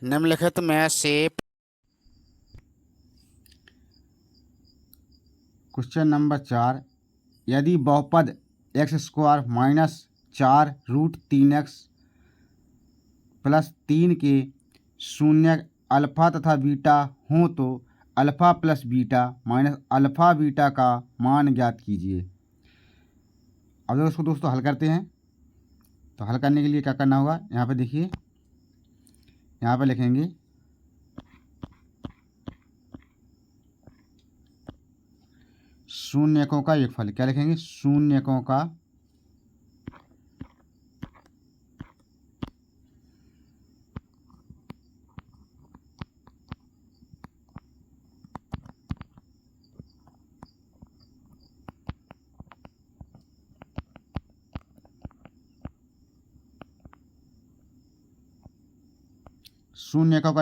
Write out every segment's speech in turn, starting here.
निम्नलिखित में से क्वेश्चन नंबर 4, यदि बहुपद x² माइनस 4√3x प्लस 3 के शून्य अल्फा तथा बीटा हों तो alpha plus beta minus alpha beta का मान ज्ञात कीजिए। अब जब इसको दोस्तों हल करते हैं तो हल करने के लिए क्या करना होगा, यहाँ पे देखिए, यहाँ पे लिखेंगे शून्यकों का योगफल। क्या लिखेंगे? शून्यकों का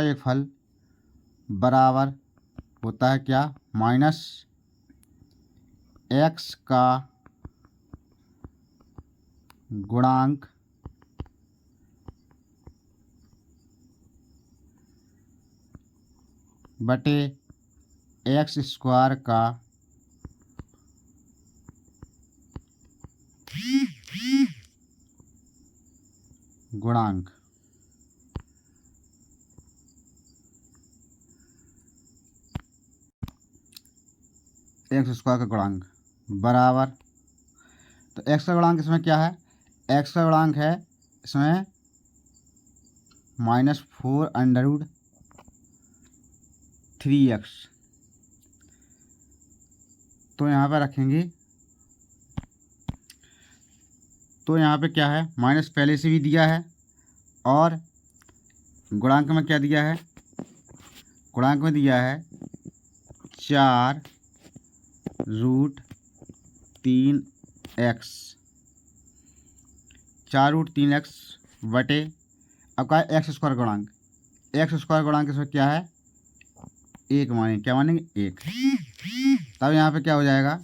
योगफल बराबर होता है क्या? माइनस x का गुणांक बटे x² का गुणांक। x² का गुणांक बराबर, तो x का गुणांक इसमें क्या है? x का गुणांक है इसमें -4√3x। तो यहाँ पर रखेंगे, तो यहाँ पे क्या है, माइनस पहले से भी दिया है और गुणांक में क्या दिया है? गुणांक में दिया है 4√3x, 4√3x बटे, अब का x² गुणांक। x² गुणांक इसमें क्या है? 1 मानेंगे। क्या मानेंगे? 1। तब यहाँ पे क्या हो जाएगा?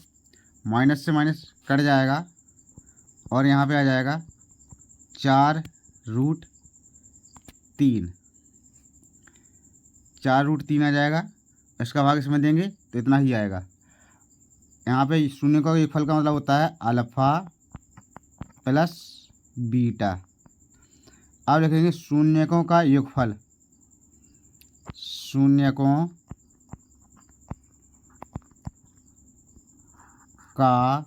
माइनस से माइनस कट जाएगा और यहाँ पे आ जाएगा 4√3, 4√3 आ जाएगा। इसका भाग इसमें देंगे तो इतना ही आएगा। यहाँ पे शून्य का योगफल का मतलब होता है अल्फ़ा प्लस बीटा। अब लिखेंगे शून्यकों का योगफल, शून्यकों का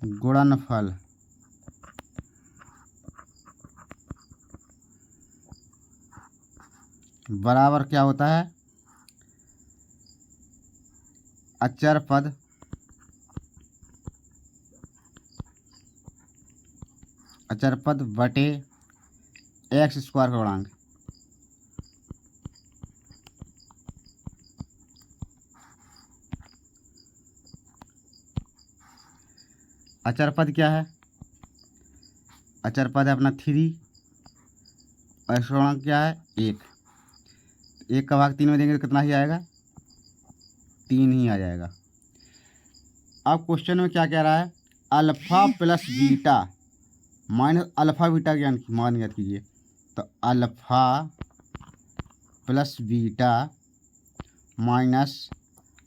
गुणनफल बराबर क्या होता है? अचर पद बटे x² का गुणांक। अचर पद क्या है? अचर पद है अपना 3 और इसका गुणांक क्या है? 1। 1 का भाग 3 में देंगे तो कितना ही आएगा? 3 ही आ जाएगा। अब क्वेश्चन में क्या कह रहा है? Alpha plus beta minus alpha beta ज्ञान मान ज्ञात कीजिए। तो alpha plus beta minus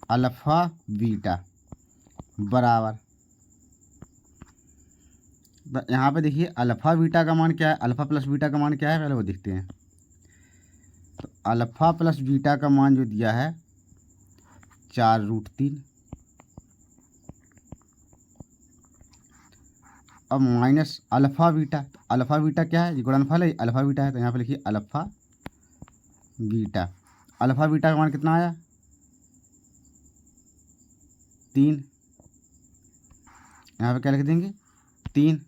alpha beta बराबर, यहाँ पे देखिए अल्फ़ा बीटा का मान क्या है, अल्फ़ा प्लस बीटा का मान क्या है, पहले वो देखते हैं। तो अल्फ़ा प्लस बीटा का मान जो दिया है 4√3, अब माइनस अल्फ़ा बीटा। तो अल्फ़ा बीटा क्या है? ये गुणनफल है, अल्फ़ा बीटा है, तो यहाँ पे लिखिए अल्फ़ा बीटा। अल्फ़ा बीटा का मान कितना आया? 3। यहाँ पे क्या लिख देंगे? 3।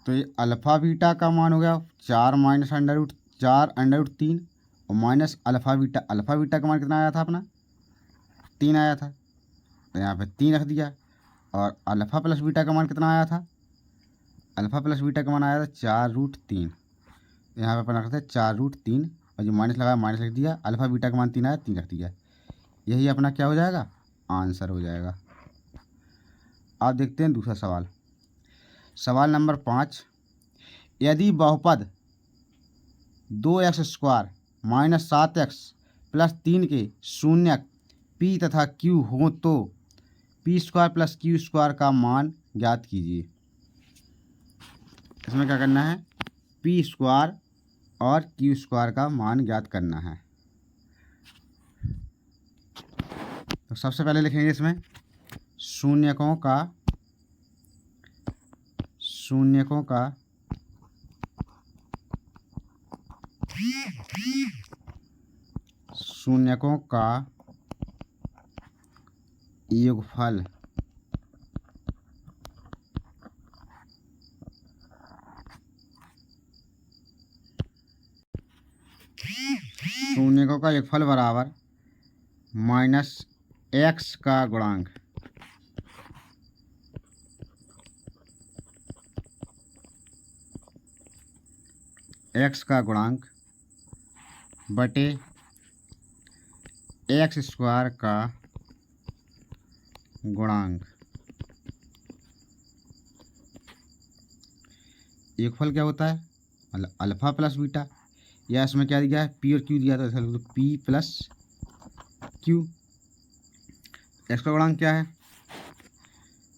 तो ये अल्फ़ा बीटा का मान हो गया 4 माइनस √3 और minus alpha beta. Alpha beta का मान कितना आया था अपना? 3 आया था, तो यहाँ पे 3 रख दिया। और अल्फ़ा प्लस बीटा का मान कितना आया था? अल्फ़ा प्लस बीटा का मान आया था 4√3, तो यहाँ पे अपन रखते हैं 4√3 और जो माइनस लगाया माइनस लिख दिया। अल्फ़ा बीटा का मान 3 आया, 3 रख दिया। यही अपना क्या हो जाएगा? आंसर हो जाएगा। आप देखते हैं दूसरा सवाल। सवाल नंबर 5, यदि बहुपद 2x² माइनस 7x प्लस 3 के शून्यक p तथा q हो तो p² प्लस q² का मान ज्ञात कीजिए। इसमें क्या करना है, p² और q² का मान ज्ञात करना है। तो सबसे पहले लिखेंगे इसमें शून्यकों का योगफल बराबर माइनस x का गुणांक बटे x² का गुणांक। योगफल क्या होता है, मतलब अल्फा प्लस बीटा, या इसमें क्या दिया है, p और q दिया, तो ऐसा लिख दो p प्लस q। x का गुणांक क्या है,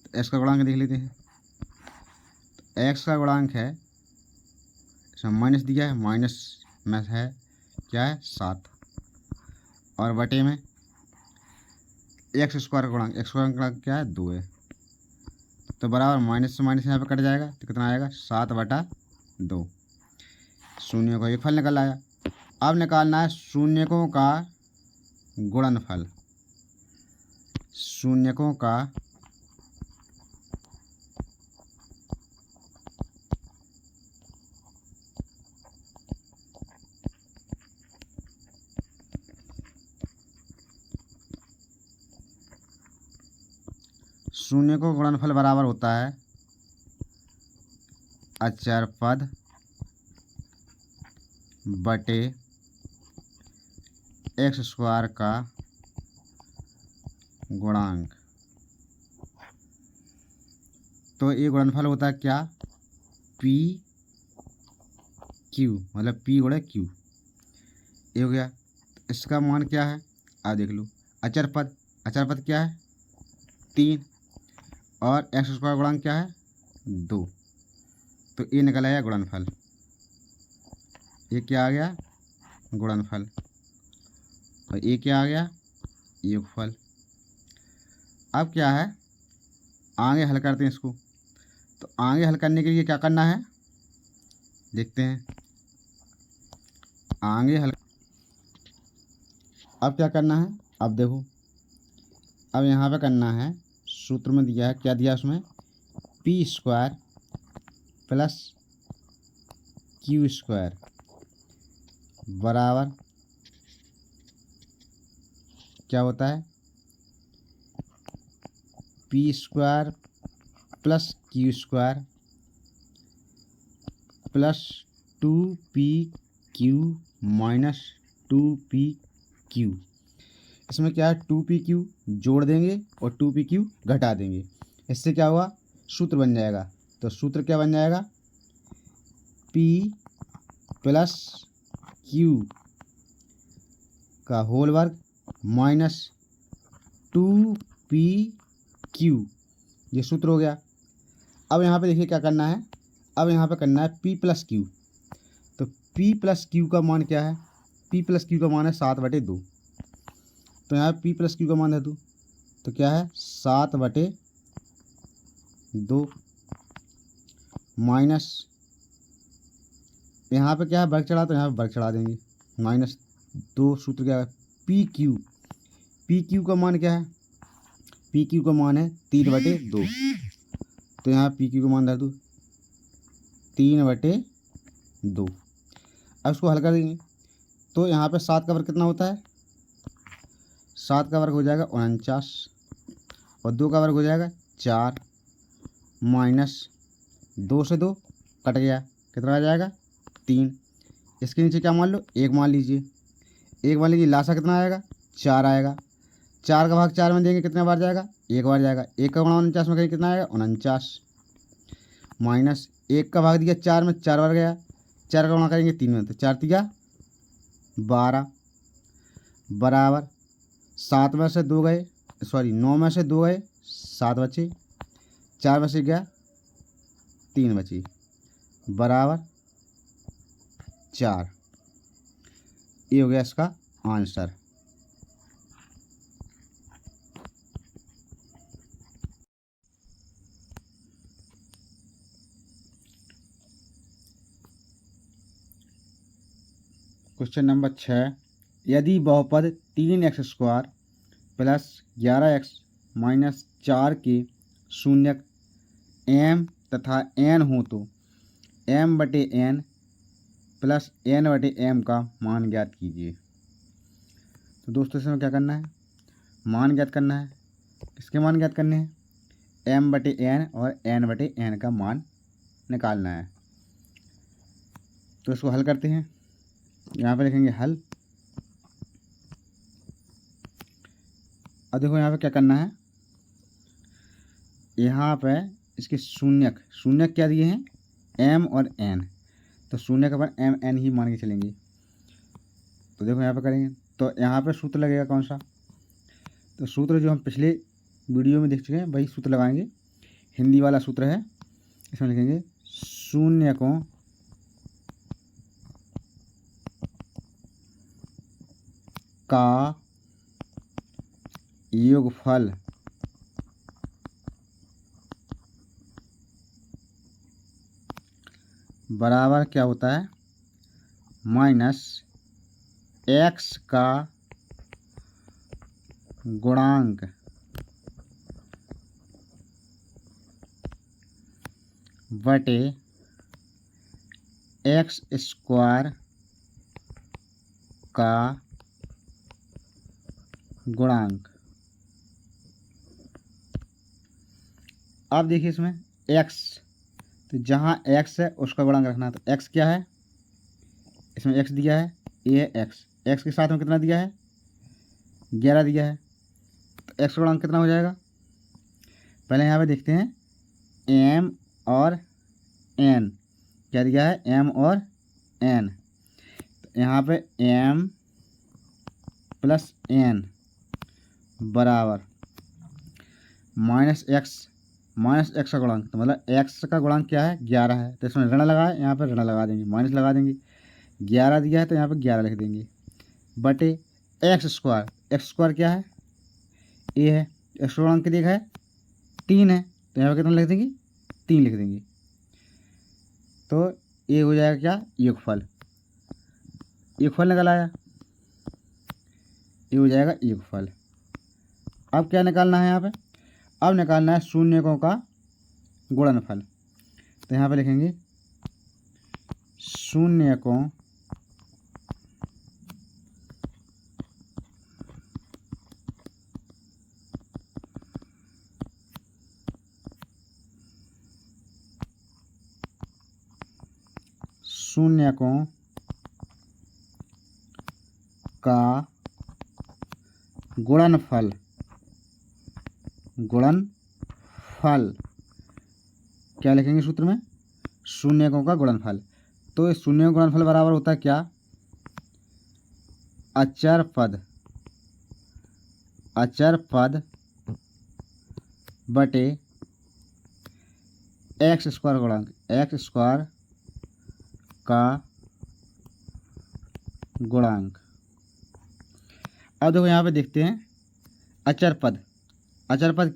तो x का गुणांक देख लेते हैं। तो x का गुणांक है, इसमें माइनस दिया है, माइनस में है क्या है 7, और बटे में x² का गुणांक, x का गुणांक क्या है 2 है, तो बराबर माइनस से माइनस यहाँ पे कट जाएगा, तो कितना आएगा 7/2। शून्य का योगफल निकल आया। अब निकालना है शून्यकों का गुणनफल। शून्यकों का शून्यकों का गुणनफल बराबर होता है अचर पद बटे x² का गुणांक। तो ये गुणनफल होता है क्या, p q, मतलब p गुणे q, ये हो गया। इसका मान क्या है, आप देख लो, अचर पद क्या है 3, और x² गुणांक क्या है 2, तो ये निकल आया गुणनफल। ये क्या आ गया, गुणनफल, और ये क्या आ गया, योगफल। अब क्या है, आगे हल करते हैं इसको। तो आगे हल करने के लिए क्या करना है, देखते हैं आगे हल। अब क्या करना है, अब देखो, अब यहाँ पे करना है, सूत्र में दिया है, क्या दिया उसमें, p² प्लस q² बराबर क्या होता है, p² plus q² plus 2pq minus 2pq। इसमें क्या है, 2pq जोड़ देंगे और 2pq घटा देंगे, इससे क्या हुआ, सूत्र बन जाएगा। तो सूत्र क्या बन जाएगा, p प्लस q का होल वर्ग माइनस 2pq, ये सूत्र हो गया। अब यहाँ पे देखिए क्या करना है, अब यहाँ पे करना है p प्लस q। तो p प्लस q का मान क्या है, p प्लस q का मान है 7/2। तो यहाँ p प्लस q का मान है 2, तो क्या है 7/2 माइनस, यहाँ पे क्या है वर्ग चढ़ा, तो यहाँ पे वर्ग चढ़ा देंगे, माइनस 2, सूत्र क्या है pq का मान क्या है, pq का मान है 3/2, तो यहाँ pq का मान दे दूँ 3/2। अब इसको हल कर देंगे, तो यहाँ पे 7 का वर्ग कितना होता है, 7 का वर्ग हो जाएगा 49, और 2 का वर्ग हो जाएगा 4, माइनस 2 से 2 कट गया, कितना आ जाएगा 3। इसके नीचे क्या मान लो, 1 मान लीजिए, 1 मान लीजिए, लासा कितना आएगा 4 आएगा, 4 का भाग 4 में देंगे कितने बार जाएगा, 1 बार जाएगा, 1 का गुणा 49 में करेंगे कितना आएगा 49, माइनस 1 का भाग दिया 4 में, 4 बार गया, 4 का गुणा करेंगे 3 में, तो 4 तिया 12 बराबर 7 में से 2 गए, सॉरी 9 में से 2 गए, 7 बचे, 4 में से गया 3 बची, बराबर 4। ये हो गया इसका आंसर। क्वेश्चन नंबर 6, यदि बहुपद 3x² प्लस 11x माइनस 4 के शून्यक m तथा n हो तो m/n प्लस n/m का मान ज्ञात कीजिए। तो दोस्तों इसमें क्या करना है, मान ज्ञात करना है। किसके मान ज्ञात करने हैं, m/n और n/n का मान निकालना है। तो इसको हल करते हैं। यहाँ पे लिखेंगे हल। अब देखो यहाँ पे क्या करना है, यहाँ पे इसके शून्यक क्या दिए हैं, m और n, तो शून्य का अपन m n ही मान के चलेंगे। तो देखो यहाँ पे करेंगे तो यहाँ पे सूत्र लगेगा कौन सा, तो सूत्र जो हम पिछले वीडियो में देख चुके हैं वही सूत्र लगाएंगे। हिंदी वाला सूत्र है, इसमें लिखेंगे शून्यकों का योगफल बराबर क्या होता है, माइनस x का गुणांक बटे x² का गुणांक। अब देखिए इसमें x, तो जहाँ x है उसका गुणांक रखना है। तो x क्या है, इसमें x दिया है, ये x के साथ में कितना दिया है, 11 दिया है, तो x का गुणांक कितना हो जाएगा। पहले यहाँ पे देखते हैं m और n, क्या दिया है, m और n। तो यहाँ पे m प्लस n बराबर माइनस एक्स का गुणांक, तो मतलब x का गुणांक क्या है, 11 है, तो इसमें ऋण लगाए, यहाँ पर ऋण लगा देंगे, माइनस लगा देंगे। 11 दिया है तो यहाँ पे 11 लिख देंगे, बटे x² क्या है, ये है, x का गुणांक देखा है 3 है, तो यहाँ पे कितना लिख देंगे, 3 लिख देंगे। तो ये हो जाएगा क्या, योगफल निकल आया, ये हो जाएगा योगफल। अब क्या निकालना है यहाँ पे, अब निकालना है शून्यकों का गुणनफल। तो यहाँ पे लिखेंगे शून्यकों का गुणनफल क्या लिखेंगे सूत्र में, शून्यकों का गुणनफल। तो इस शून्य का गुणनफल बराबर होता है क्या, अचर पद बटे x² गुणांक, x² का गुणांक। अब देखो यहाँ पे देखते हैं अचर पद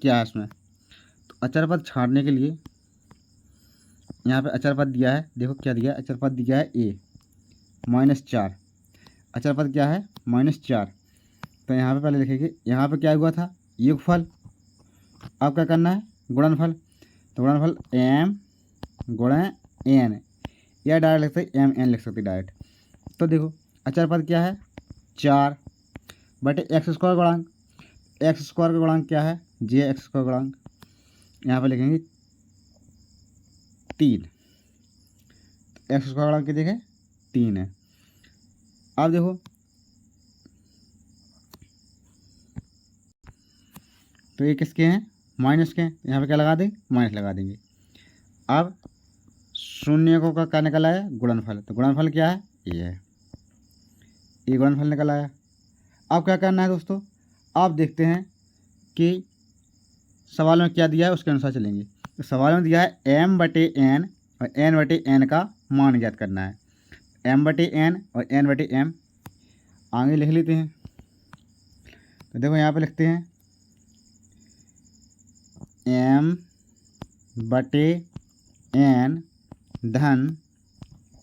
क्या है इसमें। तो अचर पद छाड़ने के लिए यहाँ पे अचर पद दिया है, देखो क्या दिया है, अचर पद दिया है a -4, अचर पद क्या है, -4। तो यहाँ पे पहले लिखेंगे, यहाँ पे क्या हुआ था, योगफल। अब क्या करना है, गुणनफल। तो गुणनफल m गुणा n, या डायरेक्ट लिख सकते m n लिख सकते डायरेक्ट। तो देखो अचर पद क्या है, 4 बटे x² गुणांक, x² का गुणांक क्या है, x² गुणांक, यहाँ पे लिखेंगे 3, x² गुणांक के देखें 3 है। अब देखो तो ये किसके हैं, माइनस के हैं, यहाँ पे क्या लगा दें, माइनस लगा देंगे। अब शून्य को का क्या निकल आया, गुणनफल। तो गुणनफल क्या है, ये है, ये गुणनफल निकल आया। अब क्या करना है दोस्तों, आप देखते हैं कि सवाल में क्या दिया है उसके अनुसार चलेंगे। तो सवाल में दिया है m/n और n/n का मान ज्ञात करना है। m/n और n/m आगे लिख लेते हैं। तो देखो यहाँ पे लिखते हैं m/n धन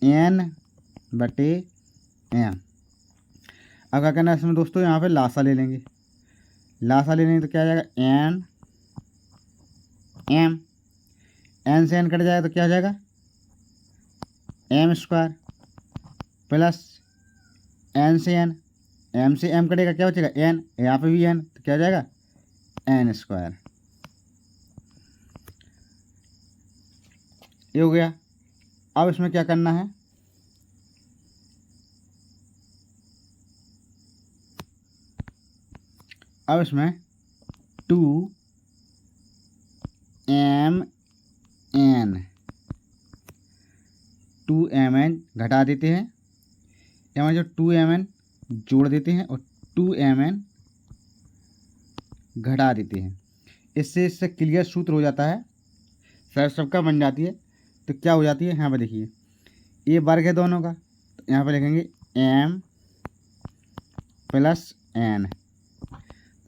n/m। अब क्या करना है इसमें दोस्तों, यहाँ पे लासा ले लेंगे। लासा ले लेंगे तो क्या आ जाएगा, n से n कट जाएगा तो क्या हो जाएगा, m² प्लस n से n, m से m कटेगा क्या बचेगा, n, यहाँ पे भी n, तो क्या हो जाएगा n²। ये हो गया। अब इसमें क्या करना है, अब इसमें 2mn घटा देते हैं, यहाँ जो 2mn जोड़ देते हैं और 2mn घटा देते हैं। इससे क्लियर सूत्र हो जाता है, सर सबका बन जाती है। तो क्या हो जाती है, यहाँ पर देखिए ये वर्ग है दोनों का, तो यहाँ पर लिखेंगे m + n,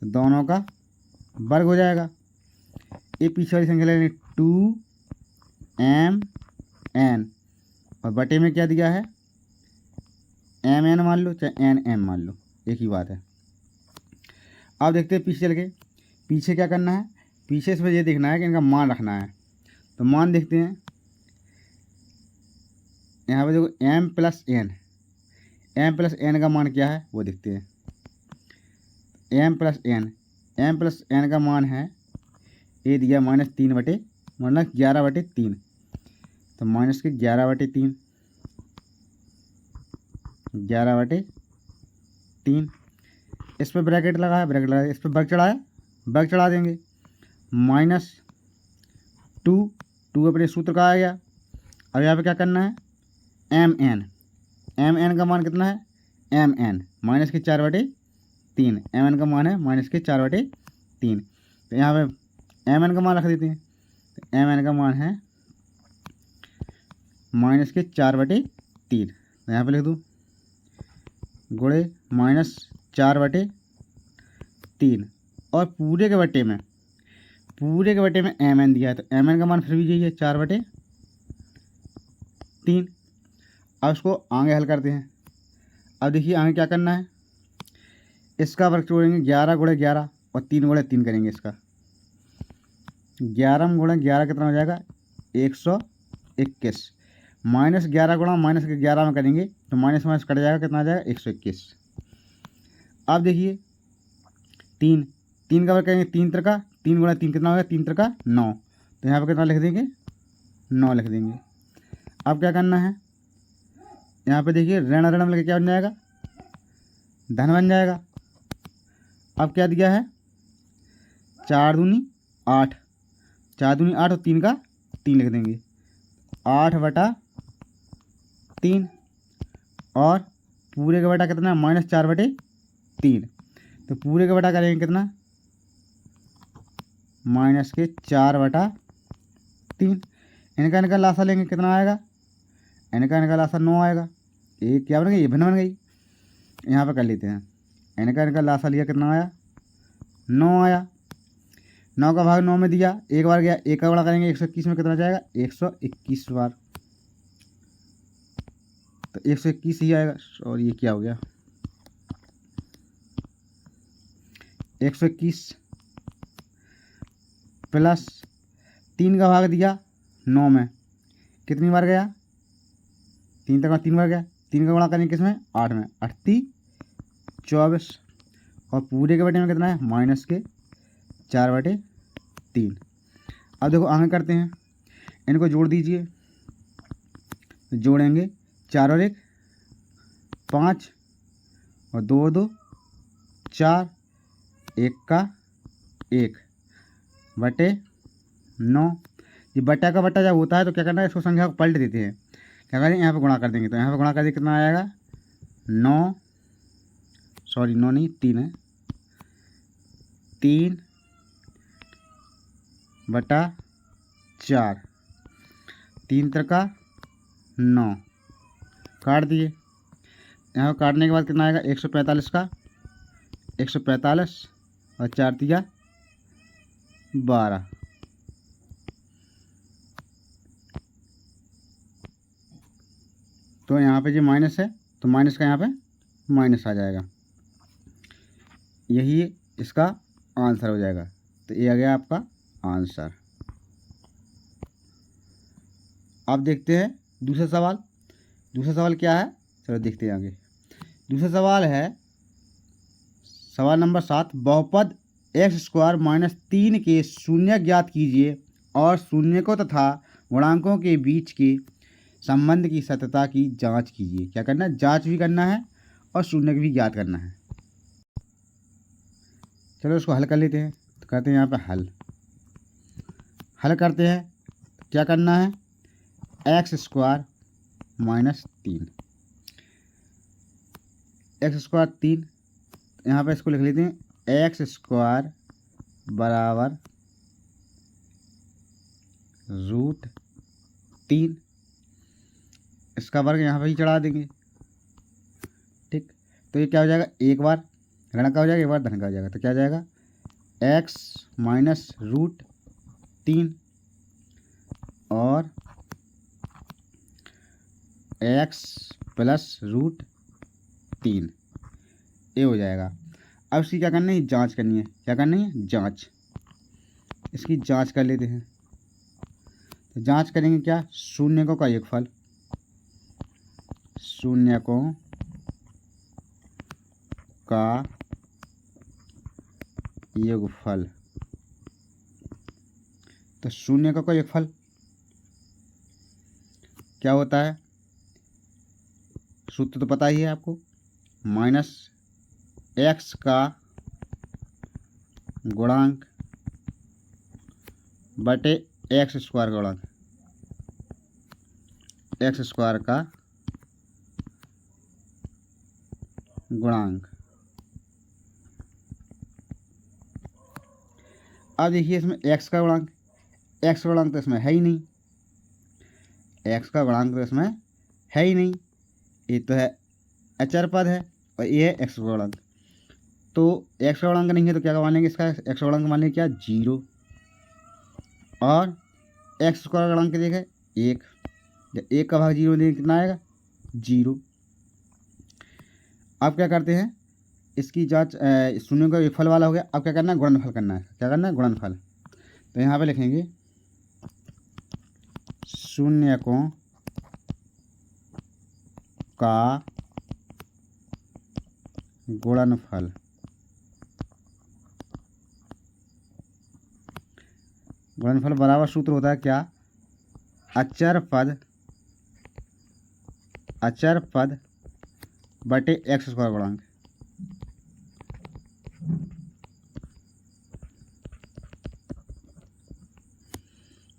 तो दोनों का वर्ग हो जाएगा। ये पीछे वाली संख्या लेंगे 2mn और बटे में क्या दिया है, mn मान लो चाहे nm मान लो, एक ही बात है। अब देखते हैं पीछे चल के, पीछे क्या करना है, पीछे इसमें ये देखना है कि इनका मान रखना है। तो मान देखते हैं, यहाँ पे देखो m + n का मान क्या है वो देखते हैं। m + n का मान है, ये दिया -3 बटे मतलब 11/3, तो -11/3 11/3। इस पर ब्रैकेट लगाया, इस पर वर्ग चढ़ाया, वर्ग चढ़ा देंगे। -2 अपने सूत्र का आ गया। अब यहाँ पे क्या करना है, mn का मान कितना है, mn -4/3, mn का मान है -4/3। तो यहाँ पे mn का मान रख देते हैं, तो mn का मान है -4/3। तो यहाँ पे लिख दूँ गुणे -4/3 और पूरे के बटे में mn दिया है, तो mn का मान फिर भी यही है 4/3। अब इसको आगे हल करते हैं। अब देखिए आगे क्या करना है, इसका वर्ग जोड़ेंगे 11 × 11 और 3 × 3 करेंगे। इसका 11 × 11 कितना हो जाएगा, 121। -11 गुणा -11 में करेंगे तो माइनस कट जाएगा, कितना आ जाएगा 121। अब देखिए 3 का वर्ग करेंगे, 3 × 3 × 3 कितना होगा, 3 × 9, तो यहाँ पर कितना लिख देंगे, 9 लिख देंगे। अब क्या करना है, यहाँ पे देखिए ऋण ऋण मिलकर क्या बन जाएगा, धन बन जाएगा। अब क्या दिया है, 4 दूनी 8, 4 दूनी 8 और 3 का 3 लिख देंगे, 8/3 और पूरे का बटा कितना, -4/3। तो पूरे का बटा करेंगे कितना, -4/3। इनका लासा लेंगे, कितना आएगा, इनका लासा 9 आएगा। ये क्या बन गई, ये भिन्न बन गई। यहाँ पे कर लेते हैं, इनका लासा लिया, कितना आया, 9 आया। 9 का भाग 9 में दिया, एक बार गया, एक का बड़ा करेंगे 121 में, कितना जाएगा 121 बार, तो 121 ही आएगा। और ये क्या हो गया, 121 प्लस 3 का भाग दिया 9 में, कितनी बार गया, 3 तक 3 बार गया। 3 का गुणा करेंगे किसमें, 8 में, 24। और पूरे के बटे में कितना है, -4/3। अब देखो आगे करते हैं, इनको जोड़ दीजिए, जोड़ेंगे 4 और 1 5 और 2 और 2 4, 1 का 1/9। ये बट्टा का बट्टा जब होता है तो क्या करना है, इसको संख्या को पलट देते हैं। क्या करेंगे, यहाँ पे गुणा कर देंगे। तो यहाँ पे गुणा कर देंगे कितना आएगा, 9 नहीं 3 है, 3/4, 3 त्रिका 9, काट दिए। यहाँ काटने के बाद कितना आएगा, 145 का 145 और 4 दिया 12। तो यहाँ पे जो माइनस है तो माइनस का यहाँ पे माइनस आ जाएगा, यही इसका आंसर हो जाएगा। तो ये आ गया आपका आंसर। अब देखते हैं दूसरा सवाल। दूसरा सवाल क्या है, चलो देखते हैं आगे। दूसरा सवाल है सवाल नंबर 7, बहुपद x² - 3 के शून्य ज्ञात कीजिए और शून्यकों तथा गुणांकों के बीच के संबंध की सत्यता की जांच कीजिए। क्या करना है, जांच भी करना है और शून्य भी ज्ञात करना है। चलो इसको हल कर लेते हैं। तो कहते हैं यहाँ पे हल करते हैं। तो क्या करना है, x² - 3, x² 3, यहाँ पे इसको लिख लेते हैं x² = √3, इसका वर्ग यहाँ पे ही चढ़ा देंगे। ठीक, तो ये क्या हो जाएगा, एक बार ऋण का हो जाएगा, एक बार धन का हो जाएगा। तो क्या हो जाएगा, x - √3 और x + √3, ये हो जाएगा। अब इसकी क्या करनी है, जांच करनी है। क्या करनी है, जांच। इसकी जांच कर लेते हैं। तो जांच करेंगे क्या, शून्यकों का योगफल, शून्यकों का योगफल। तो शून्यकों का योगफल क्या होता है, सूत्र तो पता ही है आपको, -x का गुणांक बटे x² का गुणांक, x² का गुणांक। अब देखिए इसमें x का गुणांक, x का गुणांक तो इसमें है ही नहीं, x का गुणांक तो इसमें है ही नहीं। ये तो है अचर पद है और ये है x का गुणांक। तो x का गुणांक नहीं है तो क्या मान लेंगे, इसका x का गुणांक मान लेंगे क्या, 0। और x² का गुणांक देखें 1, जब 1 का भाग 0 देंगे कितना आएगा, 0। अब क्या करते हैं, इसकी जांच, शून्य का विफल वाला हो गया। अब क्या करना है, गुणनफल करना है। क्या करना है, गुणनफल। तो यहाँ पे लिखेंगे शून्यकों का गुणनफल। गुणनफल बराबर सूत्र होता है क्या, अचर पद बटे x² गुणांक।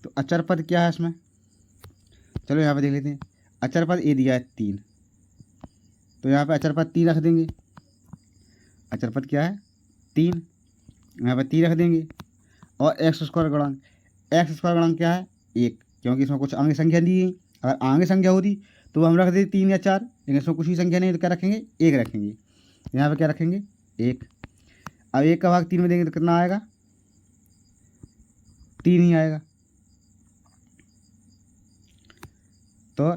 तो अचर पद क्या है इसमें, चलो यहाँ पे देख लेते हैं। अचर पद ये दिया है 3, तो यहाँ पे अचर पद 3 रख देंगे। अचर पद क्या है, 3, यहाँ पे 3 रख देंगे। और x² गुणांक, x² गुणांक क्या है, 1, क्योंकि इसमें कुछ आगे संख्या दी है। अगर आगे संख्या होती तो हम रख देते 3 या 4, लेकिन इसमें कुछ ही संख्या नहीं है तो क्या रखेंगे, 1 रखेंगे। यहाँ पे क्या रखेंगे, 1। अब 1 का भाग 3 में देंगे तो कितना आएगा, 3 ही आएगा। तो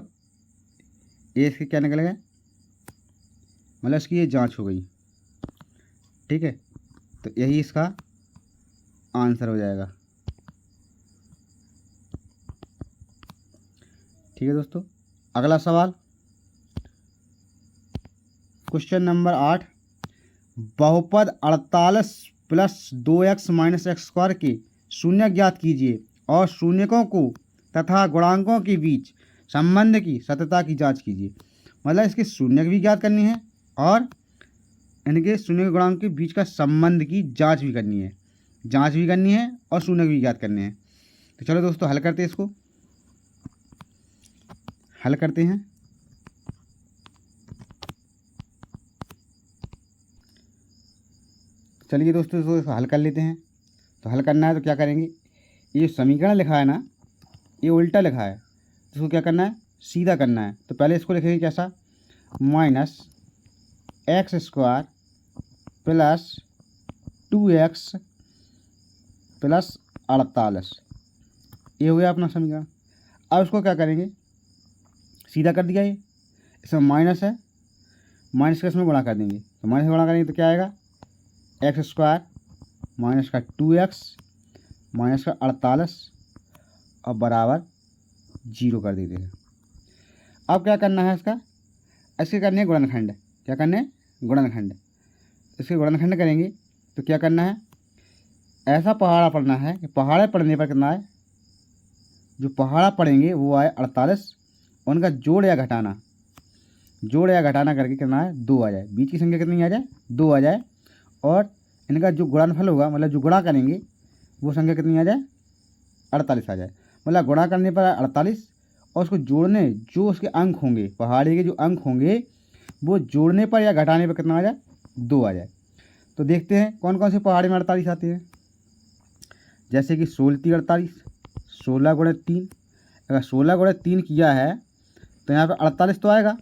ये इसके क्या निकल गए, मतलब इसकी ये जांच हो गई। ठीक है, तो यही इसका आंसर हो जाएगा। ठीक है दोस्तों, अगला सवाल क्वेश्चन नंबर 8, बहुपद 48 + 2x - x² के शून्य ज्ञात कीजिए और शून्यकों को तथा गुणांकों के बीच संबंध की सत्यता की जांच कीजिए। मतलब इसके शून्य भी ज्ञात करनी है और इनके शून्य गुणांक के बीच का संबंध की जांच भी करनी है, और शून्य भी ज्ञात करने हैं। तो चलो दोस्तों हल करते हैं, इसको हल करते हैं। चलिए दोस्तों इसको हल कर लेते हैं। तो हल करना है तो क्या करेंगे, ये जो समीकरण लिखा है ना, ये उल्टा लिखा है, तो इसको क्या करना है, सीधा करना है। तो पहले इसको लिखेंगे कैसा, minus x square plus 2x plus 48, ये हो गया अपना समीकरण। अब इसको क्या करेंगे, सीधा कर दिया, ये इसमें माइनस है, माइनस का इसमें गुणा कर देंगे। तो माइनस गुणा करेंगे तो क्या आएगा, एक्स स्क्वायर माइनस का 2x माइनस का 48 और बराबर 0 कर देते हैं। अब क्या करना है, इसके करने है गुणनखंड। क्या करना है, गुणनखंड। इसके गुणनखंड करेंगे तो क्या करना है, ऐसा पहाड़ा पढ़ना है कि पहाड़े पढ़ने पर कितना है, जो पहाड़ा पढ़ेंगे वो आए 48, उनका जोड़ या घटाना, जोड़ या घटाना करके कितना है, 2 आ जाए। बीच की संख्या कितनी आ जाए, 2 आ जाए। और इनका जो गुणनफल होगा, मतलब जो गुणा करेंगे वो संख्या कितनी आ जाए, 48 आ जाए। मतलब गुणा करने पर 48 और उसको जोड़ने जो उसके अंक होंगे, पहाड़ी के जो अंक होंगे वो जोड़ने पर या घटाने पर कितना आ जाए, 2 आ जाए। तो देखते हैं कौन कौन से पहाड़ी में 48 आते हैं। जैसे कि 16 3 48, 16 गुणे 3। अगर 16 गुणे 3 किया है तो यहाँ पे 48 तो आएगा,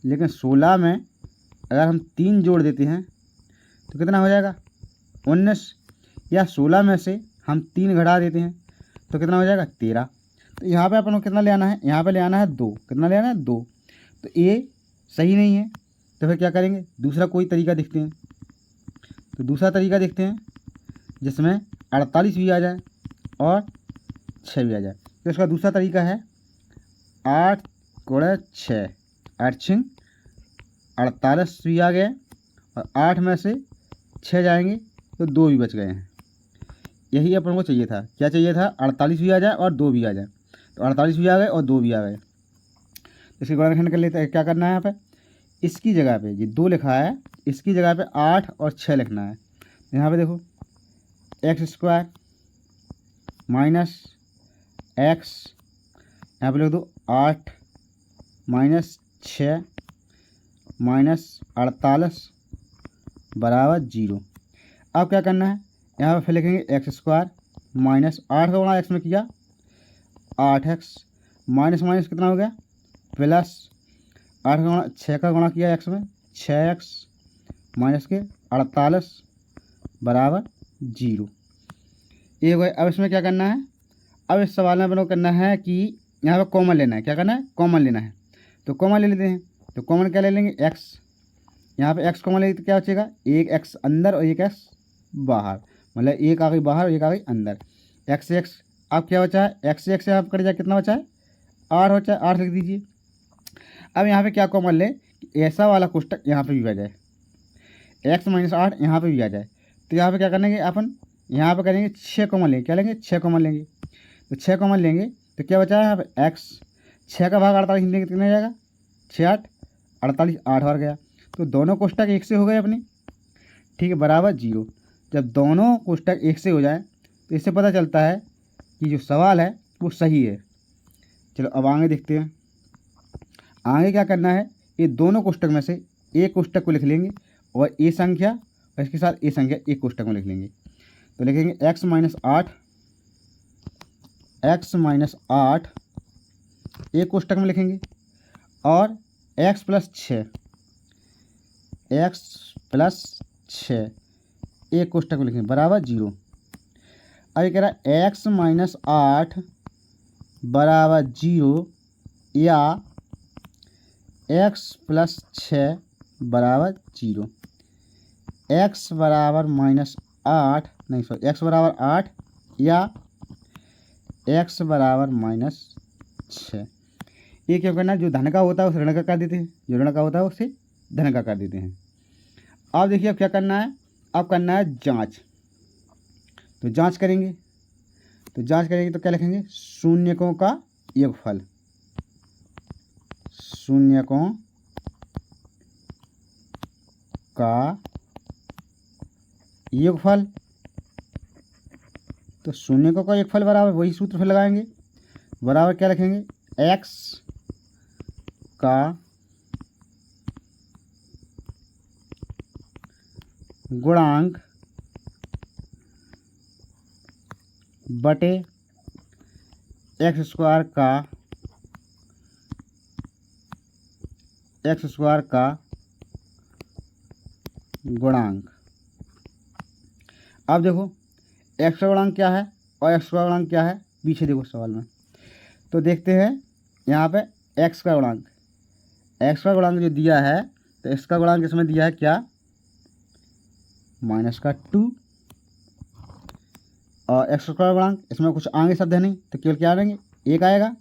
लेकिन 16 में अगर हम 3 जोड़ देते हैं तो कितना हो जाएगा, 19। या 16 में से हम 3 घटा देते हैं तो कितना हो जाएगा, 13। तो यहाँ पे अपन को कितना ले आना है, यहाँ पे ले आना है 2। कितना ले आना है, 2। तो ये सही नहीं है, तो फिर क्या करेंगे, दूसरा कोई तरीका देखते हैं। तो दूसरा तरीका देखते हैं जिसमें 48 भी आ जाए और 6 भी आ जाए। तो इसका दूसरा तरीका है 8 गुणे 6, 8 6 48 भी आ गए और 8 में से 6 जाएंगे तो 2 भी बच गए हैं। यही अपन को चाहिए था। क्या चाहिए था, 48 भी आ जाए और 2 भी आ जाए। तो 48 भी आ गए और 2 भी आ गए। इसके गुणनखंड कर लेते हैं। क्या करना है, यहाँ पे इसकी जगह पे ये 2 लिखा है, इसकी जगह पे 8 और 6 लिखना है। यहाँ पे देखो एक्स स्क्वायर माइनस एक्स, यहाँ पे लिख दो 8 माइनस 6 माइनस 48 बराबर 0। अब क्या करना है, यहाँ पे फिर लिखेंगे एक्स स्क्वायर माइनस 8 का गुणा एक्स में किया 8x माइनस माइनस कितना हो गया, प्लस 8 का गुणा 6 का गुणा किया एक्स में 6x माइनस के 48 बराबर 0। ये हो गया। अब इसमें क्या करना है, अब इस सवाल में अपन को करना है कि यहाँ पे कॉमन लेना है। क्या करना है, कॉमन लेना है। तो कॉमन ले लेते हैं। तो कॉमन क्या ले लेंगे, x। यहाँ पे x कॉमन लेते क्या बचेगा, एक x अंदर और एक x बाहर, मतलब एक आ गई बाहर और एक आ गई अंदर। x से x अब क्या बचा है, x से x से आप कट जाए कितना बचा है, 8 बचा है, 8 लिख दीजिए। अब यहाँ पे क्या कॉमन ले, ऐसा वाला कोष्टक यहाँ पे भी आ जाए, x माइनस 8 यहाँ पे भी आ जाए। तो यहाँ पे क्या करेंगे अपन, यहाँ पे करेंगे 6 कॉमन लेंगे। क्या लेंगे, 6 कॉमन लेंगे। तो 6 कॉमन लेंगे तो क्या बचा है यहाँ पे x, 6 का भाग 48 लेंगे कितना जाएगा, 6 8 48, 8 बार गया। तो दोनों कोष्टक एक से हो गए अपने, ठीक है, बराबर 0। जब दोनों कोष्टक एक से हो जाए तो इससे पता चलता है कि जो सवाल है वो सही है। चलो अब आगे देखते हैं। आगे क्या करना है, ये दोनों कोष्टक में से एक कोष्टक को लिख लेंगे और ए संख्या और इसके साथ ए संख्या एक कोष्टक में लिख लेंगे। तो लिखेंगे x माइनस 8 एक कोष्टक में लिखेंगे और x प्लस 6 एक कोष्टक में लिखेंगे बराबर 0। अब ये कह रहा है x माइनस 8 बराबर 0 या x प्लस 6 बराबर 0। x बराबर माइनस 8 नहीं सॉरी x बराबर 8 या x बराबर माइनस 6। ये क्या करना है, जो धन का होता है उसे ऋण का कर देते हैं, जो ऋण का होता है उसे धन का कर देते हैं। अब देखिए अब क्या करना है, अब करना है जांच। तो जांच करेंगे तो क्या लिखेंगे, शून्यकों का योगफल, शून्यकों का योगफल तो शून्य का एक फल बराबर वही सूत्र फिर लगाएंगे, बराबर क्या रखेंगे, x का गुणांक बटे एक्स स्क्वायर का गुणांक। अब देखो एक्स का गुणांक क्या है और एक्स का गुणांक क्या है, पीछे देखो सवाल में, तो देखते हैं यहाँ पे एक्स का गुणांक जो दिया है, तो एक्स का गुणांक इसमें दिया है क्या, -2, और एक्स का गुणांक इसमें कुछ आगे शब्द है नहीं, तो केवल क्या आएंगे, 1 आएगा,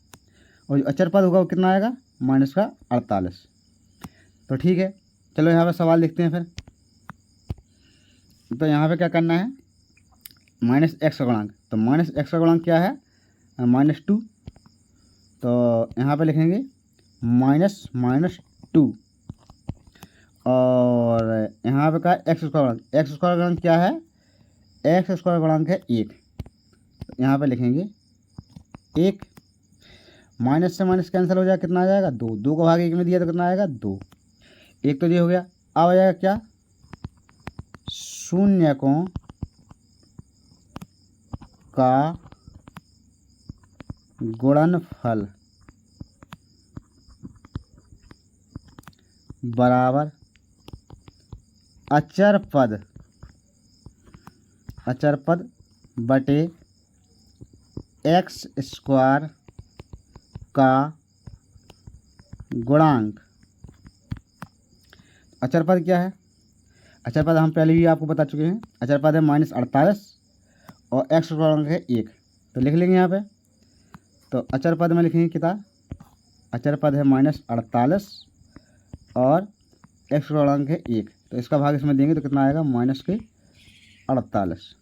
और जो अचर पद होगा वो कितना आएगा, -48। तो ठीक है, चलो यहाँ पे सवाल लिखते हैं फिर। तो यहाँ पे क्या करना है, -x का गुणांक, तो -x का गुणांक क्या है, -2, तो यहाँ पे लिखेंगे -2, और यहाँ पे का एक्स स्क्वायर गुणांक क्या है, एक्स स्क्वायर गुणांक है 1, तो यहाँ पे लिखेंगे 1, माइनस से माइनस कैंसिल हो जाएगा, कितना आ जाएगा, 2, 2 का भाग 1 में दिया तो कितना आएगा, 2, 1 तो ये हो गया। अब आ जाएगा क्या, शून्यकों का गुणनफल बराबर अचर पद बटे एक्स स्क्वायर का गुणांक। अचर पद क्या है, अचर पद हम पहले भी आपको बता चुके हैं, अचर पद है -48 और एक्स का गुणांक है 1, तो लिख लेंगे यहाँ पे। तो अचर पद में लिखेंगे कितना, अचर पद है -48 और एक्स का गुणांक है 1, तो इसका भाग इसमें देंगे तो कितना आएगा, -48।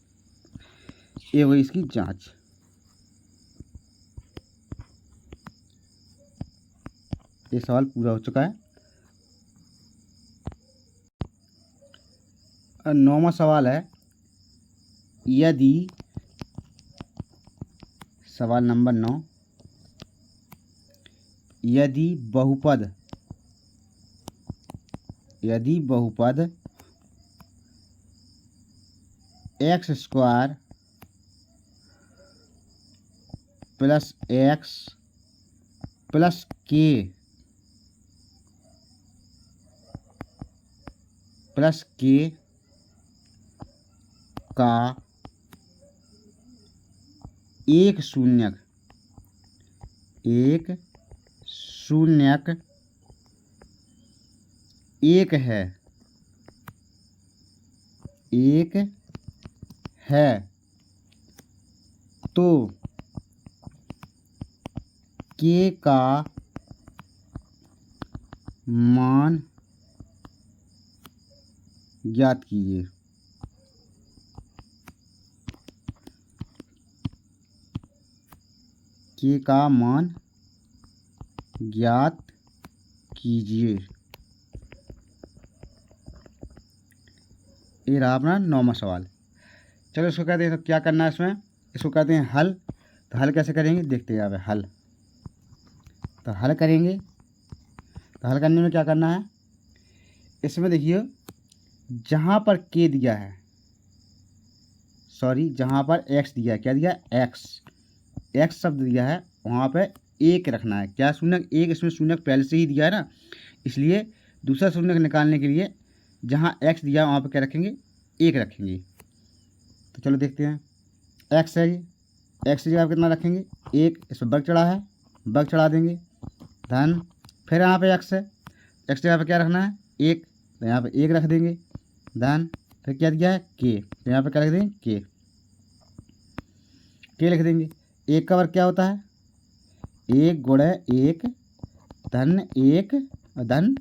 ये हुई इसकी जांच। ये सवाल पूरा हो चुका है। 9वां सवाल है, यदि, सवाल नंबर 9, यदि बहुपद x square plus x plus के का एक शून्यक एक है तो के का मान ज्ञात कीजिए। के का मान ज्ञात कीजिए। ये रहा अपना 9वां सवाल। चलो इसको कहते हैं, तो क्या करना है इसमें, इसको कहते हैं हल। तो हल कैसे करेंगे देखते हैं यहाँ पे हल। तो हल करेंगे, तो हल करने में क्या करना है, इसमें देखिए जहाँ पर के दिया है, सॉरी जहाँ पर एक्स दिया है, क्या दिया है, एक्स शब्द दिया है, वहाँ पे 1 रखना है। क्या शून्यक 1, इसमें शून्यक पहले से ही दिया है ना, इसलिए दूसरा शून्यक निकालने के लिए जहाँ एक्स दिया है वहाँ पे क्या रखेंगे, 1 रखेंगे। तो चलो देखते हैं, एक्स है ये, एक्स की जगह कितना रखेंगे, 1, इसमें वर्ग चढ़ा है, वर्ग चढ़ा देंगे, धन, फिर यहाँ पे एक्स है, एक्स की जगह पे क्या रखना है, 1, तो यहाँ पे 1 रख देंगे, धन, फिर क्या दिया है, के, तो यहाँ पे क्या रख देंगे, के लिख देंगे। 1 का वर्ग क्या होता है, 1 गुणे 1 धन 1 धन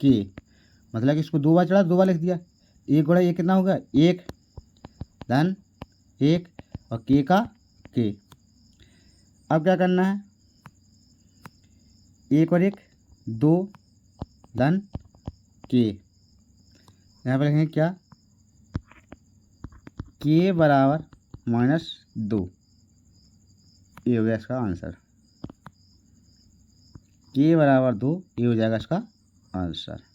के, मतलब कि इसको 2 बार चढ़ा, 2 बार लिख दिया। 1 गुणे 1 कितना होगा, 1 धन 1 और के का के। अब क्या करना है, 1 और 1 2 धन के, यहाँ पर लिखेंगे क्या, के बराबर -2। ये हो गया इसका आंसर। k = 2 ये हो जाएगा इसका आंसर।